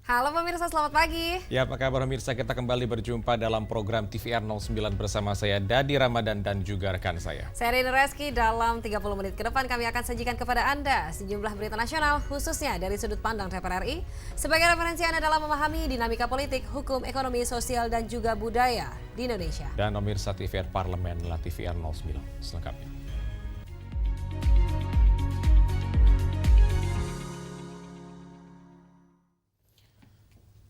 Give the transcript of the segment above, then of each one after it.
Halo pemirsa, selamat pagi. Ya, apa kabar pemirsa? Kita kembali berjumpa dalam program TVR 09 bersama saya Dadi Ramadan dan juga rekan saya. Saya Rini Reski, dalam 30 menit ke depan kami akan sajikan kepada Anda sejumlah berita nasional khususnya dari sudut pandang DPR RI. Sebagai referensi Anda dalam memahami dinamika politik, hukum, ekonomi, sosial, dan juga budaya di Indonesia. Dan pemirsa TVR Parlemen adalah TVR 09 selengkapnya.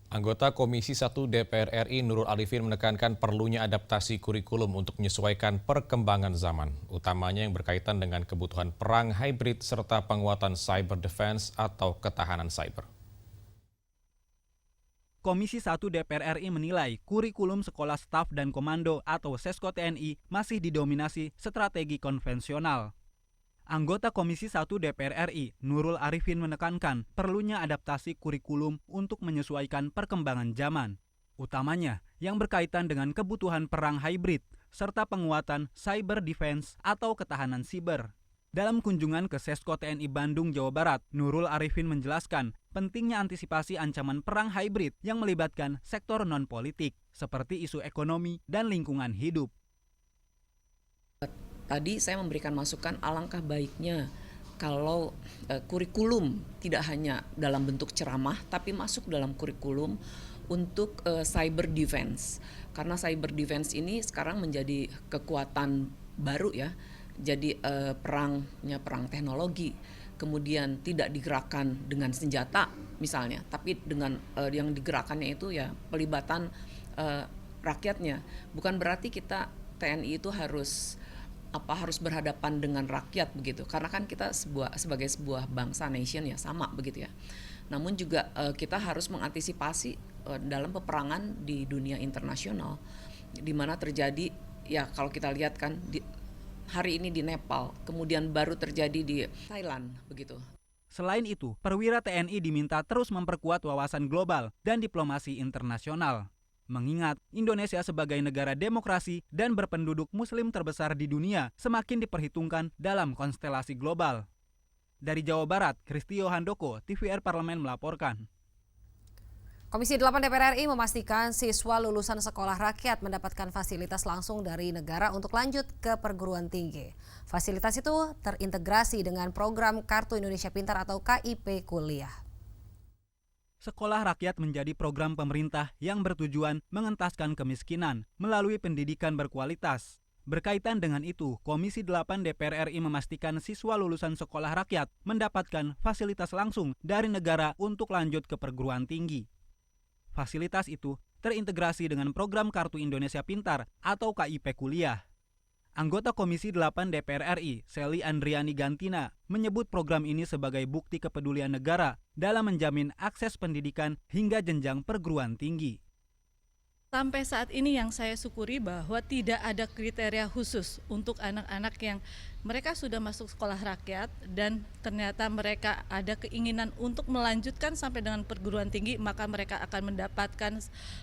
Anggota Komisi 1 DPR RI Nurul Arifin menekankan perlunya adaptasi kurikulum untuk menyesuaikan perkembangan zaman, utamanya yang berkaitan dengan kebutuhan perang hybrid serta penguatan cyber defense atau ketahanan cyber. Komisi 1 DPR RI menilai kurikulum sekolah staf dan komando atau Sesko TNI masih didominasi strategi konvensional. Anggota Komisi 1 DPR RI, Nurul Arifin menekankan perlunya adaptasi kurikulum untuk menyesuaikan perkembangan zaman, utamanya yang berkaitan dengan kebutuhan perang hybrid serta penguatan cyber defense atau ketahanan siber. Dalam kunjungan ke Sesko TNI Bandung, Jawa Barat, Nurul Arifin menjelaskan pentingnya antisipasi ancaman perang hybrid yang melibatkan sektor non-politik seperti isu ekonomi dan lingkungan hidup. Tadi saya memberikan masukan alangkah baiknya kalau kurikulum tidak hanya dalam bentuk ceramah tapi masuk dalam kurikulum untuk cyber defense. Karena cyber defense ini sekarang menjadi kekuatan baru ya. Jadi perang teknologi, kemudian tidak digerakkan dengan senjata misalnya, tapi dengan yang digerakkannya itu ya pelibatan rakyatnya. Bukan berarti kita TNI itu harus berhadapan dengan rakyat begitu, karena kan kita sebagai sebuah bangsa nation ya sama begitu ya. Namun juga kita harus mengantisipasi dalam peperangan di dunia internasional di mana terjadi ya, kalau kita lihat kan hari ini di Nepal, kemudian baru terjadi di Thailand begitu. Selain itu, perwira TNI diminta terus memperkuat wawasan global dan diplomasi internasional. Mengingat Indonesia sebagai negara demokrasi dan berpenduduk muslim terbesar di dunia semakin diperhitungkan dalam konstelasi global. Dari Jawa Barat, Kristio Handoko, TVR Parlemen melaporkan. Komisi 8 DPR RI memastikan siswa lulusan sekolah rakyat mendapatkan fasilitas langsung dari negara untuk lanjut ke perguruan tinggi. Fasilitas itu terintegrasi dengan program Kartu Indonesia Pintar atau KIP Kuliah. Sekolah rakyat menjadi program pemerintah yang bertujuan mengentaskan kemiskinan melalui pendidikan berkualitas. Berkaitan dengan itu, Komisi 8 DPR RI memastikan siswa lulusan sekolah rakyat mendapatkan fasilitas langsung dari negara untuk lanjut ke perguruan tinggi. Fasilitas itu terintegrasi dengan program Kartu Indonesia Pintar atau KIP Kuliah. Anggota Komisi 8 DPR RI, Seli Andriani Gantina, menyebut program ini sebagai bukti kepedulian negara dalam menjamin akses pendidikan hingga jenjang perguruan tinggi. Sampai saat ini yang saya syukuri bahwa tidak ada kriteria khusus untuk anak-anak yang mereka sudah masuk sekolah rakyat dan ternyata mereka ada keinginan untuk melanjutkan sampai dengan perguruan tinggi, maka mereka akan mendapatkan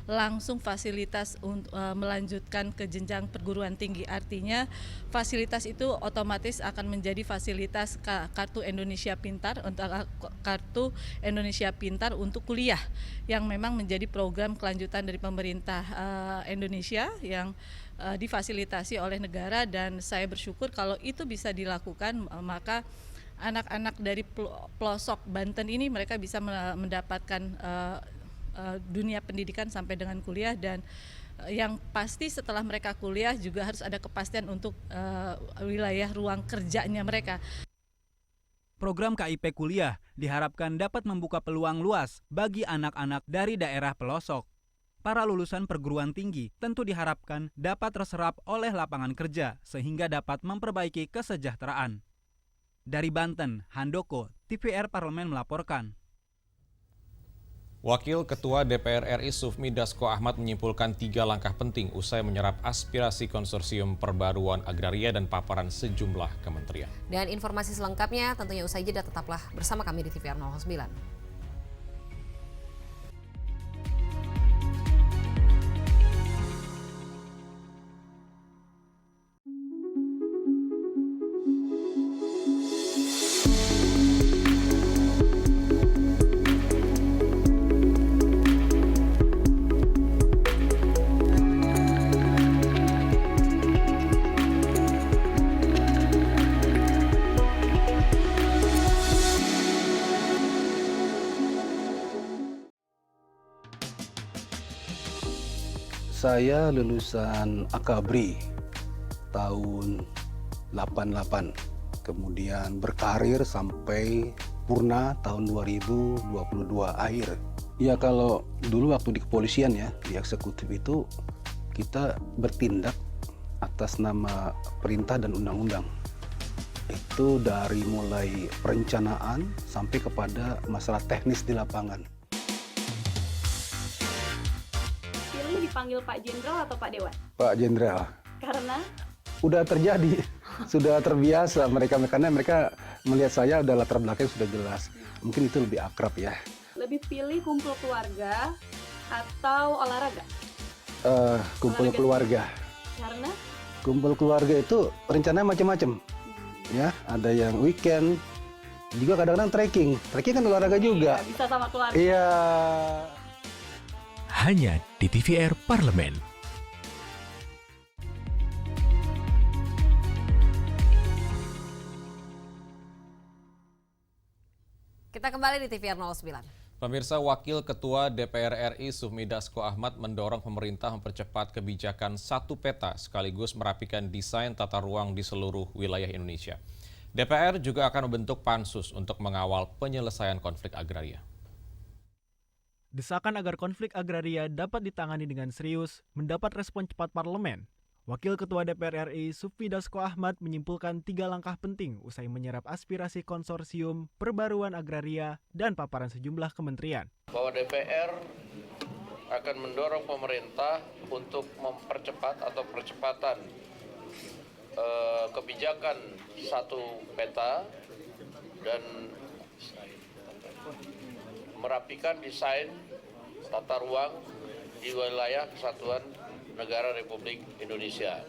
langsung fasilitas untuk melanjutkan ke jenjang perguruan tinggi. Artinya fasilitas itu otomatis akan menjadi fasilitas Kartu Indonesia Pintar, untuk Kartu Indonesia Pintar untuk kuliah yang memang menjadi program kelanjutan dari pemerintah Indonesia yang difasilitasi oleh negara, dan saya bersyukur kalau itu bisa dilakukan, maka anak-anak dari pelosok Banten ini mereka bisa mendapatkan dunia pendidikan sampai dengan kuliah, dan yang pasti setelah mereka kuliah juga harus ada kepastian untuk wilayah ruang kerjanya mereka. Program KIP Kuliah diharapkan dapat membuka peluang luas bagi anak-anak dari daerah pelosok. Para lulusan perguruan tinggi tentu diharapkan dapat terserap oleh lapangan kerja sehingga dapat memperbaiki kesejahteraan. Dari Banten, Handoko, TVR Parlemen melaporkan. Wakil Ketua DPR RI Sufmi Dasko Ahmad menyimpulkan 3 langkah penting usai menyerap aspirasi konsorsium perbaruan agraria dan paparan sejumlah kementerian. Dan informasi selengkapnya tentunya usai jeda, tetaplah bersama kami di TVR 09. Saya lulusan Akabri tahun 88, kemudian berkarir sampai purna tahun 2022 akhir. Ya kalau dulu waktu di kepolisian ya, di eksekutif itu kita bertindak atas nama perintah dan undang-undang. Itu dari mulai perencanaan sampai kepada masalah teknis di lapangan. Pilih dipanggil Pak Jenderal atau Pak Dewan? Pak Jenderal. Karena? Udah terjadi, sudah terbiasa karena mereka melihat saya udah latar belakang sudah jelas. Mungkin itu lebih akrab ya. Lebih pilih kumpul keluarga atau olahraga? Kumpul Olahraga. keluarga. Karena? Kumpul keluarga itu rencananya macam-macam. Ya, ada yang weekend, juga kadang-kadang trekking. Trekking kan olahraga juga. Iya, bisa sama keluarga. Iya. Hanya di TVR Parlemen. Kita kembali di TVR 09. Pemirsa, Wakil Ketua DPR RI Sufmi Dasko Ahmad mendorong pemerintah mempercepat kebijakan satu peta sekaligus merapikan desain tata ruang di seluruh wilayah Indonesia. DPR juga akan membentuk pansus untuk mengawal penyelesaian konflik agraria. Desakan agar konflik agraria dapat ditangani dengan serius mendapat respon cepat parlemen. Wakil Ketua DPR RI Sufmi Dasko Ahmad menyimpulkan 3 langkah penting usai menyerap aspirasi konsorsium, perbaruan agraria, dan paparan sejumlah kementerian. Bahwa DPR akan mendorong pemerintah untuk mempercepat atau percepatan kebijakan satu peta dan merapikan desain tata ruang di wilayah Kesatuan Negara Republik Indonesia.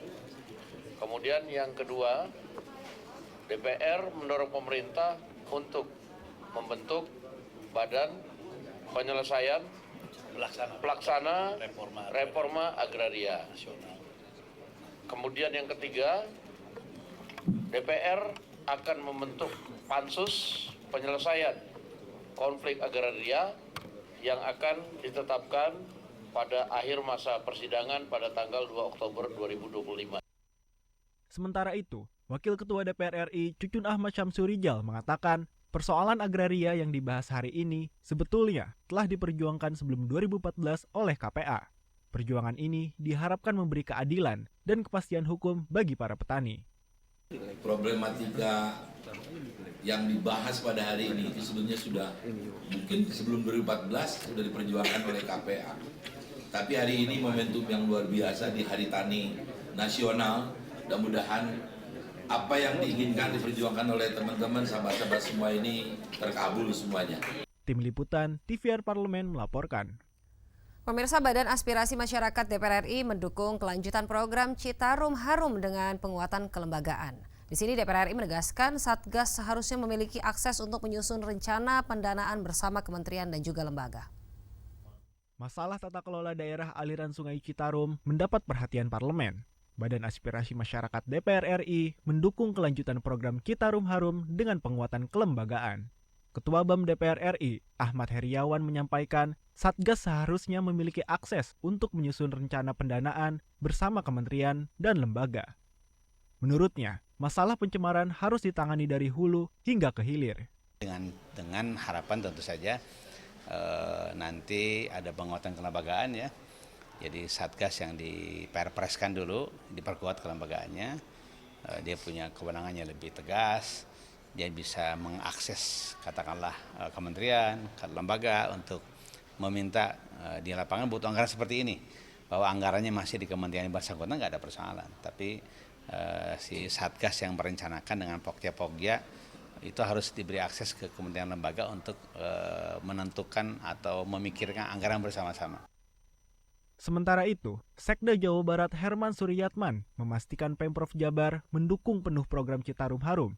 Kemudian yang kedua, DPR mendorong pemerintah untuk membentuk badan penyelesaian pelaksana reforma agraria. Kemudian yang ketiga, DPR akan membentuk pansus penyelesaian konflik agraria yang akan ditetapkan pada akhir masa persidangan pada tanggal 2 Oktober 2025. Sementara itu, Wakil Ketua DPR RI Cucun Ahmad Syamsurijal mengatakan persoalan agraria yang dibahas hari ini sebetulnya telah diperjuangkan sebelum 2014 oleh KPA. Perjuangan ini diharapkan memberi keadilan dan kepastian hukum bagi para petani. Problematika yang dibahas pada hari ini itu sebenarnya sudah mungkin sebelum 2014 sudah diperjuangkan oleh KPA. Tapi hari ini momentum yang luar biasa di Hari Tani Nasional. Mudah-mudahan apa yang diinginkan diperjuangkan oleh teman-teman sahabat-sahabat semua ini terkabul semuanya. Tim Liputan TVR Parlemen melaporkan. Pemirsa, Badan Aspirasi Masyarakat DPR RI mendukung kelanjutan program Citarum Harum dengan penguatan kelembagaan. Di sini DPR RI menegaskan Satgas seharusnya memiliki akses untuk menyusun rencana pendanaan bersama kementerian dan juga lembaga. Masalah tata kelola daerah aliran Sungai Citarum mendapat perhatian parlemen. Badan Aspirasi Masyarakat DPR RI mendukung kelanjutan program Citarum Harum dengan penguatan kelembagaan. Ketua BAM DPR RI, Ahmad Heriawan menyampaikan, Satgas seharusnya memiliki akses untuk menyusun rencana pendanaan bersama kementerian dan lembaga. Menurutnya, masalah pencemaran harus ditangani dari hulu hingga ke hilir. Dengan harapan tentu saja nanti ada penguatan kelembagaan ya. Jadi Satgas yang diperpreskan dulu, diperkuat kelembagaannya, dia punya kewenangannya lebih tegas, dia bisa mengakses katakanlah kementerian, lembaga untuk meminta di lapangan butuh anggaran seperti ini. Bahwa anggarannya masih di kementerian yang bersangkutan nggak ada persoalan, tapi si Satgas yang merencanakan dengan pokja-pokja itu harus diberi akses ke kementerian lembaga untuk menentukan atau memikirkan anggaran bersama-sama. Sementara itu, Sekda Jawa Barat Herman Suryatman memastikan Pemprov Jabar mendukung penuh program Citarum Harum.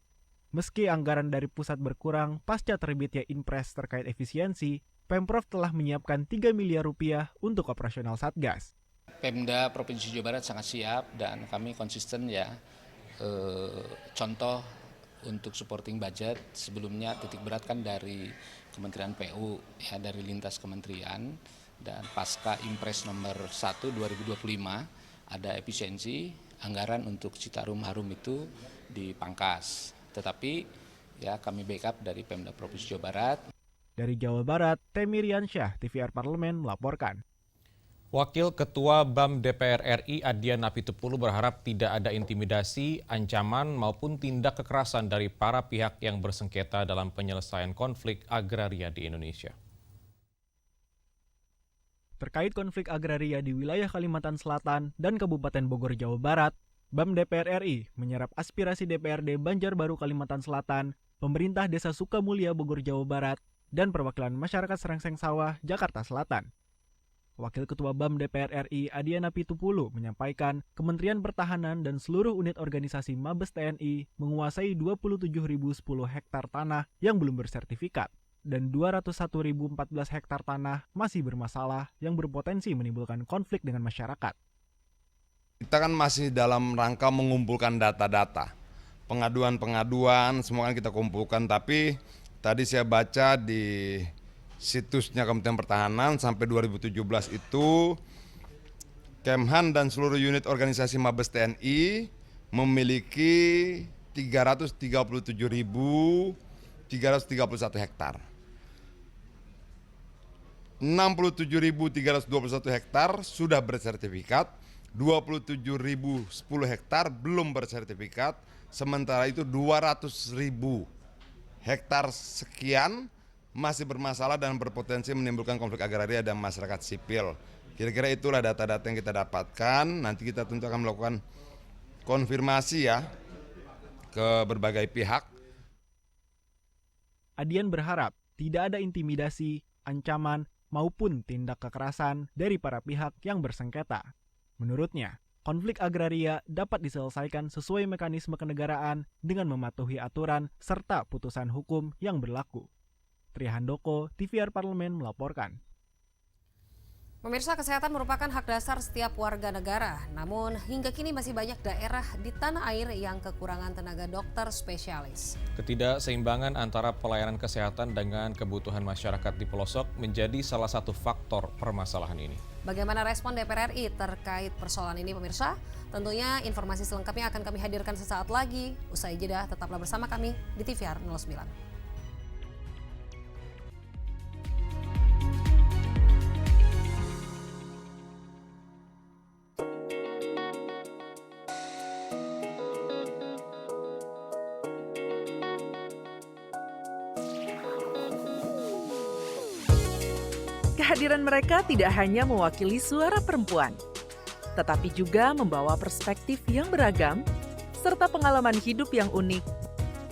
Meski anggaran dari pusat berkurang pasca terbitnya Inpres terkait efisiensi, Pemprov telah menyiapkan 3 miliar rupiah untuk operasional Satgas. Pemda Provinsi Jawa Barat sangat siap dan kami konsisten ya. Contoh untuk supporting budget sebelumnya titik berat kan dari Kementerian PU ya, dari lintas kementerian dan pasca Impres nomor 1 2025 ada efisiensi anggaran untuk Citarum Harum itu dipangkas. Tetapi ya kami backup dari Pemda Provinsi Jawa Barat. Dari Jawa Barat, Temi Riansyah, TVR Parlemen melaporkan. Wakil Ketua BAM DPR RI Adian Apitupulu berharap tidak ada intimidasi, ancaman maupun tindak kekerasan dari para pihak yang bersengketa dalam penyelesaian konflik agraria di Indonesia. Terkait konflik agraria di wilayah Kalimantan Selatan dan Kabupaten Bogor, Jawa Barat, BAM DPR RI menyerap aspirasi DPRD Banjarbaru Kalimantan Selatan, pemerintah Desa Sukamulya Bogor, Jawa Barat, dan perwakilan masyarakat Serengseng Sawah, Jakarta Selatan. Wakil Ketua BAM DPR RI Adian Apitupulu menyampaikan Kementerian Pertahanan dan seluruh unit organisasi Mabes TNI menguasai 27.010 hektar tanah yang belum bersertifikat dan 201.014 hektar tanah masih bermasalah yang berpotensi menimbulkan konflik dengan masyarakat. Kita kan masih dalam rangka mengumpulkan data-data, pengaduan-pengaduan semua kan kita kumpulkan, tapi tadi saya baca di situsnya Kementerian Pertahanan sampai 2017 itu Kemhan dan seluruh unit organisasi Mabes TNI memiliki 337.331 hektar. 67.321 hektar sudah bersertifikat, 27.010 hektar belum bersertifikat, sementara itu 200.000 hektar sekian masih bermasalah dan berpotensi menimbulkan konflik agraria dan masyarakat sipil. Kira-kira itulah data-data yang kita dapatkan. Nanti kita tentu akan melakukan konfirmasi ya ke berbagai pihak. Adian berharap tidak ada intimidasi, ancaman, maupun tindak kekerasan dari para pihak yang bersengketa. Menurutnya, konflik agraria dapat diselesaikan sesuai mekanisme kenegaraan dengan mematuhi aturan serta putusan hukum yang berlaku. Trihandoko, TVR Parlemen melaporkan. Pemirsa, kesehatan merupakan hak dasar setiap warga negara. Namun hingga kini masih banyak daerah di tanah air yang kekurangan tenaga dokter spesialis. Ketidakseimbangan antara pelayanan kesehatan dengan kebutuhan masyarakat di pelosok menjadi salah satu faktor permasalahan ini. Bagaimana respon DPR RI terkait persoalan ini, pemirsa? Tentunya informasi selengkapnya akan kami hadirkan sesaat lagi. Usai jeda, tetaplah bersama kami di TVR 09. Kehadiran mereka tidak hanya mewakili suara perempuan, tetapi juga membawa perspektif yang beragam serta pengalaman hidup yang unik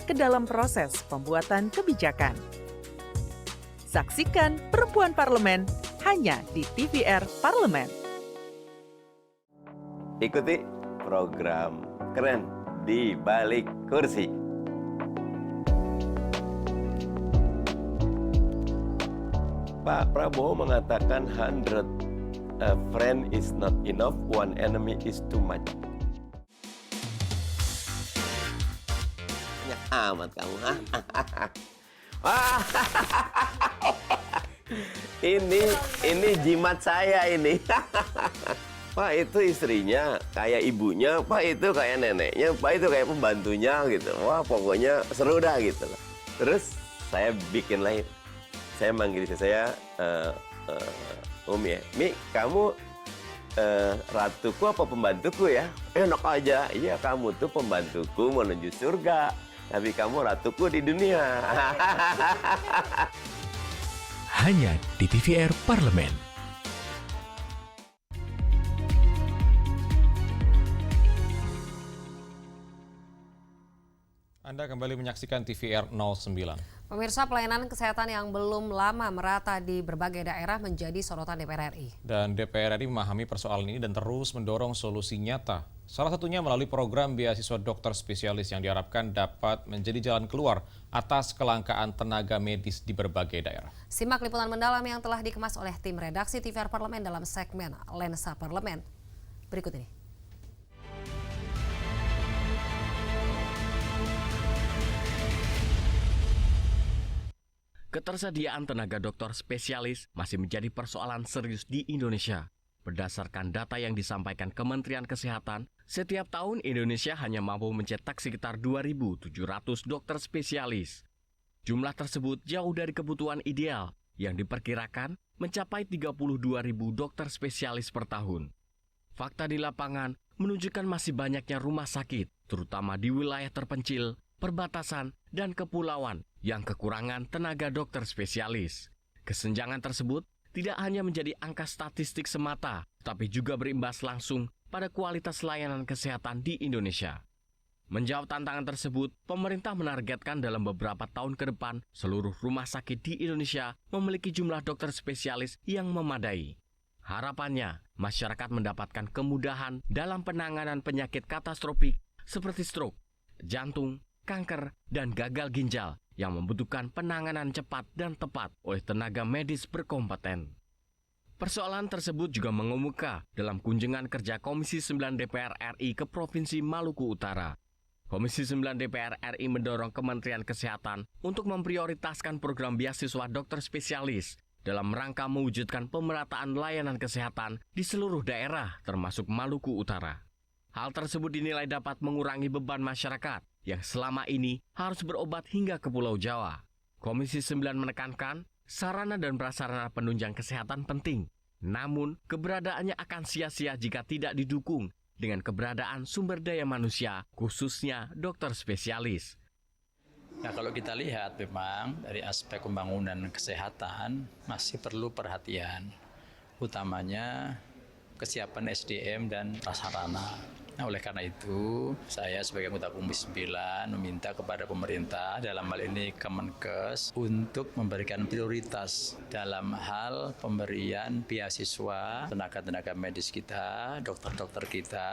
ke dalam proses pembuatan kebijakan. Saksikan Perempuan Parlemen hanya di TVR Parlemen. Ikuti program Keren di Balik Kursi. Pak Prabowo mengatakan 100 friend is not enough, one enemy is too much. Ya amat kamu. Ini jimat saya ini. Pak itu istrinya kayak ibunya, Pak itu kayak neneknya, Pak itu kayak pembantunya gitu. Wah pokoknya seru dah gitu. Terus saya bikin lain. Saya manggil istri saya, Umi ya, Mi, kamu ratuku apa pembantuku ya? Enak aja, iya kamu tuh pembantuku menuju surga, tapi kamu ratuku di dunia. Hanya di TVR Parlemen. Anda kembali menyaksikan TVR 09. Pemirsa, pelayanan kesehatan yang belum lama merata di berbagai daerah menjadi sorotan DPR RI. Dan DPR RI memahami persoalan ini dan terus mendorong solusi nyata. Salah satunya melalui program beasiswa dokter spesialis yang diharapkan dapat menjadi jalan keluar atas kelangkaan tenaga medis di berbagai daerah. Simak liputan mendalam yang telah dikemas oleh tim redaksi TVR Parlemen dalam segmen Lensa Parlemen. Berikut ini. ketersediaan tenaga dokter spesialis masih menjadi persoalan serius di Indonesia. Berdasarkan data yang disampaikan Kementerian Kesehatan, setiap tahun Indonesia hanya mampu mencetak sekitar 2.700 dokter spesialis. Jumlah tersebut jauh dari kebutuhan ideal yang diperkirakan mencapai 32.000 dokter spesialis per tahun. Fakta di lapangan menunjukkan masih banyaknya rumah sakit, terutama di wilayah terpencil, perbatasan, dan kepulauan yang kekurangan tenaga dokter spesialis. Kesenjangan tersebut tidak hanya menjadi angka statistik semata, tapi juga berimbas langsung pada kualitas layanan kesehatan di Indonesia. Menjawab tantangan tersebut, pemerintah menargetkan dalam beberapa tahun ke depan, seluruh rumah sakit di Indonesia memiliki jumlah dokter spesialis yang memadai. Harapannya, masyarakat mendapatkan kemudahan dalam penanganan penyakit katastrofik seperti stroke, jantung, kanker, dan gagal ginjal yang membutuhkan penanganan cepat dan tepat oleh tenaga medis berkompeten. Persoalan tersebut juga mengemuka dalam kunjungan kerja Komisi 9 DPR RI ke Provinsi Maluku Utara. Komisi 9 DPR RI mendorong Kementerian Kesehatan untuk memprioritaskan program beasiswa dokter spesialis dalam rangka mewujudkan pemerataan layanan kesehatan di seluruh daerah termasuk Maluku Utara. Hal tersebut dinilai dapat mengurangi beban masyarakat yang selama ini harus berobat hingga ke Pulau Jawa. Komisi 9 menekankan sarana dan prasarana penunjang kesehatan penting, namun keberadaannya akan sia-sia jika tidak didukung dengan keberadaan sumber daya manusia, khususnya dokter spesialis. Nah, kalau kita lihat memang dari aspek pembangunan kesehatan masih perlu perhatian, utamanya kesiapan SDM dan prasarana. Nah, oleh karena itu, saya sebagai anggota Komisi 9 meminta kepada pemerintah, dalam hal ini Kemenkes, untuk memberikan prioritas dalam hal pemberian beasiswa tenaga-tenaga medis kita, dokter-dokter kita,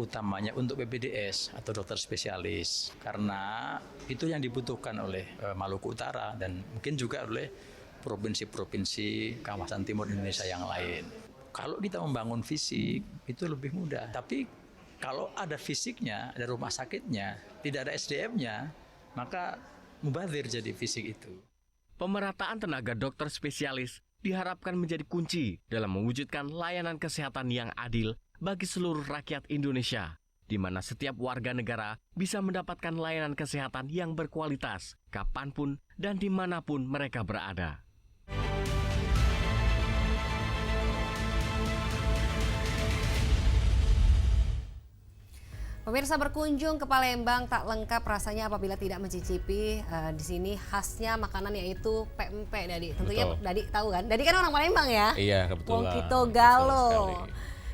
utamanya untuk PPDS atau dokter spesialis. Karena itu yang dibutuhkan oleh Maluku Utara dan mungkin juga oleh provinsi-provinsi kawasan timur Indonesia yang lain. Kalau kita membangun fisik, itu lebih mudah. Tapi kalau ada fisiknya, ada rumah sakitnya, tidak ada SDM-nya, maka mubazir jadi fisik itu. Pemerataan tenaga dokter spesialis diharapkan menjadi kunci dalam mewujudkan layanan kesehatan yang adil bagi seluruh rakyat Indonesia, di mana setiap warga negara bisa mendapatkan layanan kesehatan yang berkualitas, kapanpun dan dimanapun mereka berada. Pemirsa, berkunjung ke Palembang tak lengkap rasanya apabila tidak mencicipi di sini khasnya makanan yaitu pempek, Dadi. Tentunya Betul. Dadi tahu kan? Dadi kan orang Palembang ya? Iya, kebetulan. Wongkito Galo.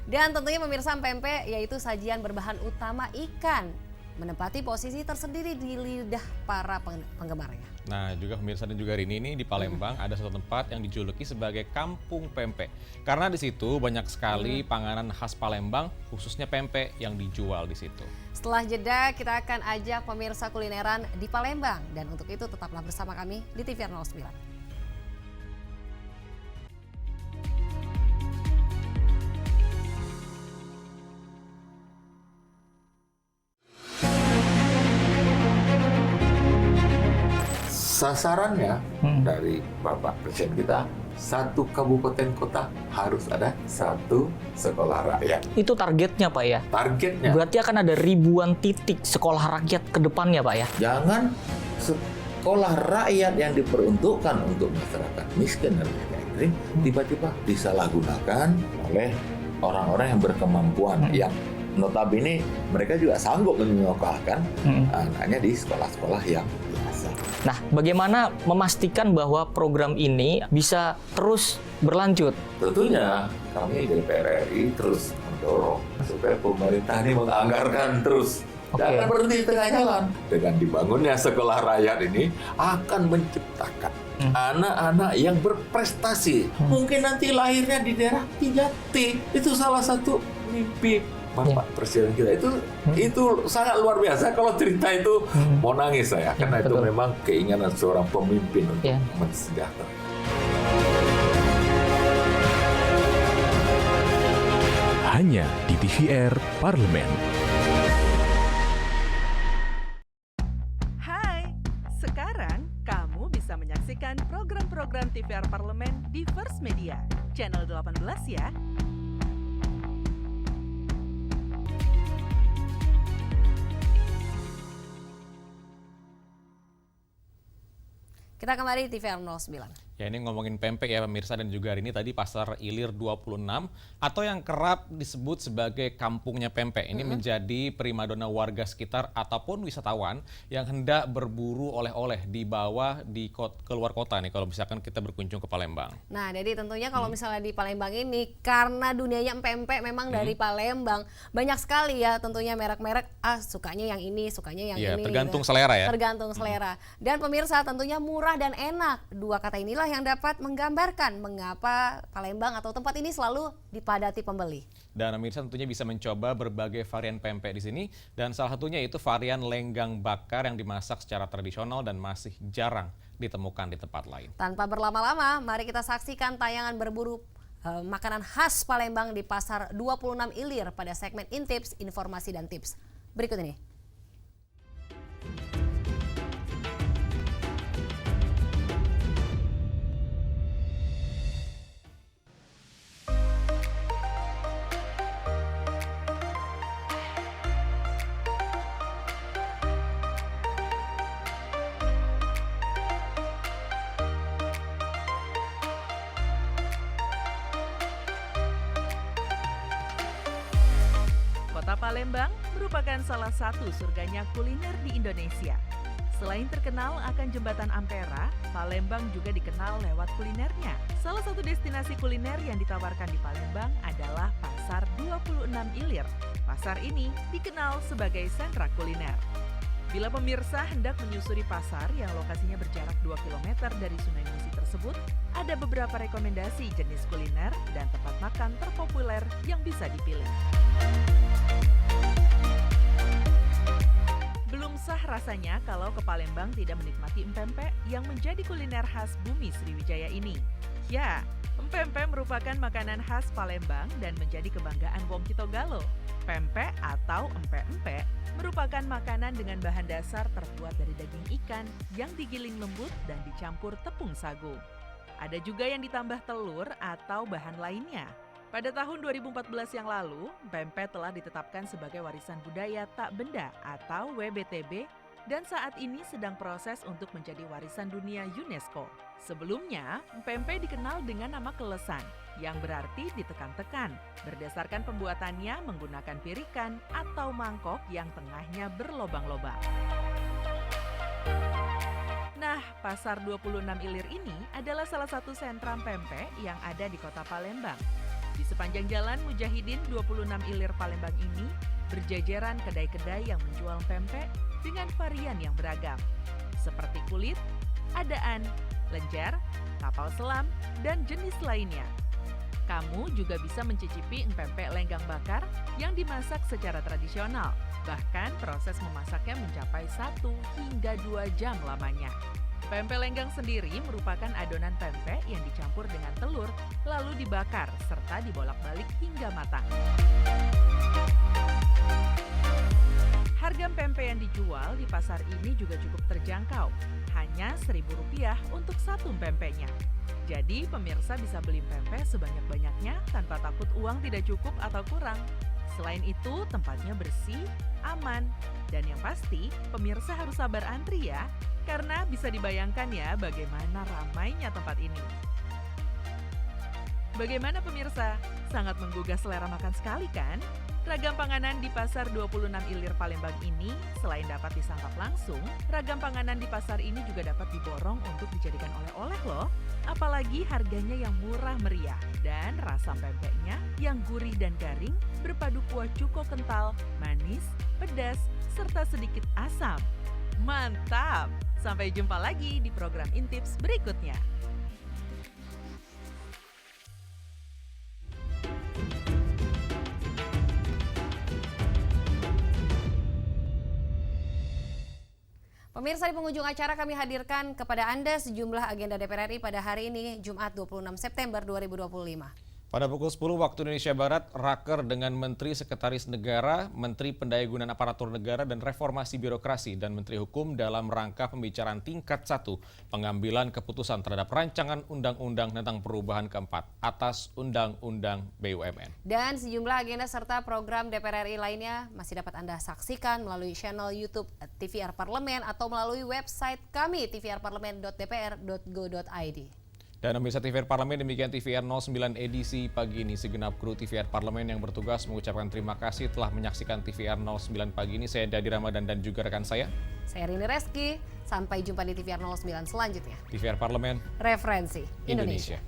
Dan tentunya pemirsa, pempek yaitu sajian berbahan utama ikan, menempati posisi tersendiri di lidah para penggemarnya. Nah, juga pemirsa dan juga Rini, ini di Palembang ada satu tempat yang dijuluki sebagai Kampung Pempek. Karena di situ banyak sekali panganan khas Palembang, khususnya pempek yang dijual di situ. Setelah jeda, kita akan ajak pemirsa kulineran di Palembang. Dan untuk itu tetaplah bersama kami di TVR 09. Sasarannya dari Bapak Presiden kita, satu kabupaten kota harus ada satu sekolah rakyat. Itu targetnya, Pak ya? Targetnya. Berarti akan ada ribuan titik sekolah rakyat ke depannya, Pak ya? Jangan sekolah rakyat yang diperuntukkan untuk masyarakat miskin dan miskin tiba-tiba disalahgunakan oleh orang-orang yang berkemampuan yang notabene mereka juga sanggup menyekolahkan anaknya di sekolah-sekolah yang biasa. Nah, bagaimana memastikan bahwa program ini bisa terus berlanjut? Tentunya kami di DPR RI terus mendorong supaya pemerintah ini menganggarkan terus. Jangan berhenti di tengah jalan. Dengan dibangunnya sekolah rakyat ini akan menciptakan anak-anak yang berprestasi. Mungkin nanti lahirnya di daerah 3T. Itu salah satu mimpi Bapak Presiden kita. Itu sangat luar biasa. Kalau cerita itu mau nangis saya. Karena itu memang keinginan seorang pemimpin untuk mensejahterakan. Hanya di TVR Parlemen. Hai, sekarang kamu bisa menyaksikan saksikan program-program TVR Parlemen di First Media, channel 18 ya. Kita kembali di TVR 09. Ya, ini ngomongin pempek ya pemirsa, dan juga hari ini tadi Pasar Ilir 26 atau yang kerap disebut sebagai kampungnya pempek ini menjadi primadona warga sekitar ataupun wisatawan yang hendak berburu oleh-oleh keluar kota nih kalau misalkan kita berkunjung ke Palembang. Nah, jadi tentunya kalau misalnya di Palembang ini karena dunianya pempek memang dari Palembang, banyak sekali ya tentunya merek-merek, sukanya yang ini, sukanya yang ini. Tergantung gitu. selera ya. Tergantung selera. Dan pemirsa tentunya murah dan enak. Dua kata inilah yang dapat menggambarkan mengapa Palembang atau tempat ini selalu dipadati pembeli. Dan pemirsa tentunya bisa mencoba berbagai varian pempek di sini, dan salah satunya itu varian lenggang bakar yang dimasak secara tradisional dan masih jarang ditemukan di tempat lain. Tanpa berlama-lama, mari kita saksikan tayangan berburu makanan khas Palembang di Pasar 26 Ilir pada segmen Intips, Informasi dan Tips. Berikut ini. Kota Palembang merupakan salah satu surganya kuliner di Indonesia. Selain terkenal akan Jembatan Ampera, Palembang juga dikenal lewat kulinernya. Salah satu destinasi kuliner yang ditawarkan di Palembang adalah Pasar 26 Ilir. Pasar ini dikenal sebagai sentra kuliner. Bila pemirsa hendak menyusuri pasar yang lokasinya berjarak 2 km dari Sungai Musi tersebut, ada beberapa rekomendasi jenis kuliner dan tempat makan terpopuler yang bisa dipilih. Belum sah rasanya kalau ke Palembang tidak menikmati empempek yang menjadi kuliner khas bumi Sriwijaya ini. Ya, empempek merupakan makanan khas Palembang dan menjadi kebanggaan Wong Kitogalo. Pempek atau empek-empek merupakan makanan dengan bahan dasar terbuat dari daging ikan yang digiling lembut dan dicampur tepung sagu. Ada juga yang ditambah telur atau bahan lainnya. Pada tahun 2014 yang lalu, pempek telah ditetapkan sebagai warisan budaya tak benda atau WBTB dan saat ini sedang proses untuk menjadi warisan dunia UNESCO. Sebelumnya, pempek dikenal dengan nama kelesan, yang berarti ditekan-tekan, berdasarkan pembuatannya menggunakan pirikan atau mangkok yang tengahnya berlobang-lobang. Nah, Pasar 26 Ilir ini adalah salah satu sentra pempek yang ada di Kota Palembang. Di sepanjang jalan Mujahidin 26 Ilir Palembang ini, berjajaran kedai-kedai yang menjual pempek dengan varian yang beragam, seperti kulit, adaan, lenjer, kapal selam, dan jenis lainnya. Kamu juga bisa mencicipi empempek lenggang bakar yang dimasak secara tradisional. Bahkan proses memasaknya mencapai 1 hingga 2 jam lamanya. Pempek lenggang sendiri merupakan adonan pempek yang dicampur dengan telur lalu dibakar serta dibolak-balik hingga matang. Harga pempek yang dijual di pasar ini juga cukup terjangkau, hanya Rp1.000 untuk satu pempeknya. Jadi pemirsa bisa beli pempek sebanyak-banyaknya tanpa takut uang tidak cukup atau kurang. Selain itu, tempatnya bersih, aman, dan yang pasti pemirsa harus sabar antri ya, karena bisa dibayangkan ya bagaimana ramainya tempat ini. Bagaimana pemirsa? Sangat menggugah selera makan sekali kan? Ragam panganan di Pasar 26 Ilir Palembang ini selain dapat disantap langsung, ragam panganan di pasar ini juga dapat diborong untuk dijadikan oleh-oleh loh. Apalagi harganya yang murah meriah dan rasa pempeknya yang gurih dan garing berpadu kuah cuko kental, manis, pedas, serta sedikit asam. Mantap! Sampai jumpa lagi di program Intips berikutnya. Pemirsa, di penghujung acara kami hadirkan kepada Anda sejumlah agenda DPR RI pada hari ini, Jumat 26 September 2025. Pada pukul 10 waktu Indonesia Barat, raker dengan Menteri Sekretaris Negara, Menteri Pendayagunaan Aparatur Negara dan Reformasi Birokrasi, dan Menteri Hukum dalam rangka pembicaraan tingkat 1 pengambilan keputusan terhadap rancangan undang-undang tentang perubahan keempat atas Undang-Undang BUMN. Dan sejumlah agenda serta program DPR RI lainnya masih dapat Anda saksikan melalui channel YouTube TVR Parlemen atau melalui website kami tvrparlemen.dpr.go.id. Dan pemirsa TVR Parlemen, demikian TVR 09 edisi pagi ini. Segenap kru TVR Parlemen yang bertugas mengucapkan terima kasih telah menyaksikan TVR 09 pagi ini. Saya Dadi Ramadan dan juga rekan saya Rini Reski. Sampai jumpa di TVR 09 selanjutnya. TVR Parlemen, Referensi Indonesia.